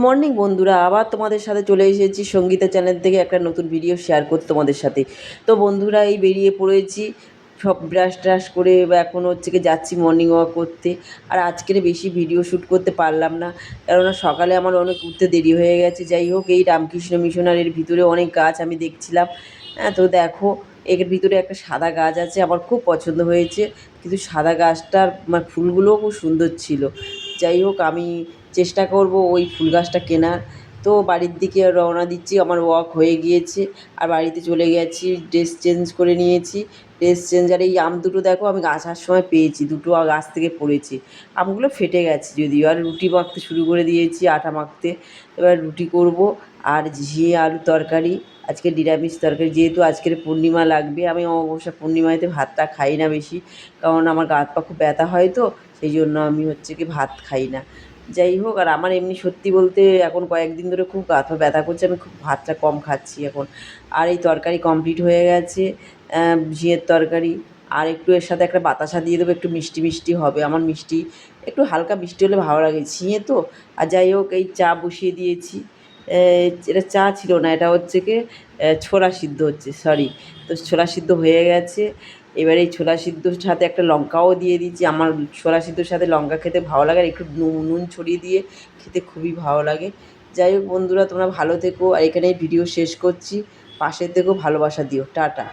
Morning বন্ধুরা, আবার তোমাদের সাথে চলে এসেছি সঙ্গীতা চ্যানেল থেকে একটা নতুন ভিডিও শেয়ার করতে তোমাদের সাথে। তো বন্ধুরা, এই বেরিয়ে পড়েছি সব ব্রাশ ট্রাশ করে, বা এখন হচ্ছে কি যাচ্ছি মর্নিং ওয়াক করতে। আর আজকের বেশি ভিডিও শ্যুট করতে পারলাম না, কেননা সকালে আমার অনেক উঠতে দেরি হয়ে গেছে। যাই হোক, এই রামকৃষ্ণ মিশনারির ভিতরে অনেক গাছ আমি দেখছিলাম। হ্যাঁ, তো দেখো, এর ভিতরে একটা সাদা গাছ আছে, আমার খুব পছন্দ হয়েছে। কিন্তু সাদা গাছটার মানে ফুলগুলোও খুব সুন্দর ছিল। যাই হোক, আমি চেষ্টা করব ওই ফুল গাছটা কেনার। তো বাড়ির দিকে রওনা দিচ্ছি, আমার ওয়াক হয়ে গিয়েছে। আর বাড়িতে চলে গেছি, ড্রেস চেঞ্জ করে নিয়েছি। ড্রেস চেঞ্জ, আর এই আম দুটো দেখো আমি আসার সময় পেয়েছি, দুটো গাছ থেকে পড়েছে। আমগুলো ফেটে গেছে যদিও। আর রুটি মাখতে শুরু করে দিয়েছি, আটা মাখতে। এবার রুটি করব। আর ঝিঙে আলু তরকারি, আজকে নিরামিষ তরকারি, যেহেতু আজকের পূর্ণিমা লাগবে। আমি অমাবস্যা পূর্ণিমাতে ভাতটা খাই না বেশি, কারণ আমার গা হাত পা খুব ব্যথা হয়, তো সেই জন্য আমি হচ্ছে কি ভাত খাই না। যাই হোক, আর আমার এমনি সত্যি বলতে এখন কয়েকদিন ধরে খুব গা হাত পা ব্যথা করছে, আমি খুব ভাতটা কম খাচ্ছি এখন। আর এই তরকারি কমপ্লিট হয়ে গেছে, ঝিঙের তরকারি। আর একটু এর সাথে একটা বাতাসা দিয়ে দেবো, একটু মিষ্টি মিষ্টি হবে। আমার মিষ্টি একটু হালকা মিষ্টি হলে ভালো লাগে, ঝিঙে তো। আর যাই হোক, এই চা বসিয়ে দিয়েছি। এটা চা ছিল না, এটা হচ্ছে কি ছোলা সিদ্ধ হচ্ছে, সরি। তো ছোলা সিদ্ধ হয়ে গেছে। এবার এই ছোলা সিদ্ধর সাথে একটা লঙ্কাও দিয়ে দিচ্ছি। আমার ছোলা সিদ্ধর সাথে লঙ্কা খেতে ভালো লাগে, আর একটু নুন ছড়িয়ে দিয়ে খেতে খুবই ভালো লাগে। যাই হোক বন্ধুরা, তোমরা ভালো থেকো, আর এখানেই ভিডিও শেষ করছি। পাশে থেকো, ভালোবাসা দিও, টাটা।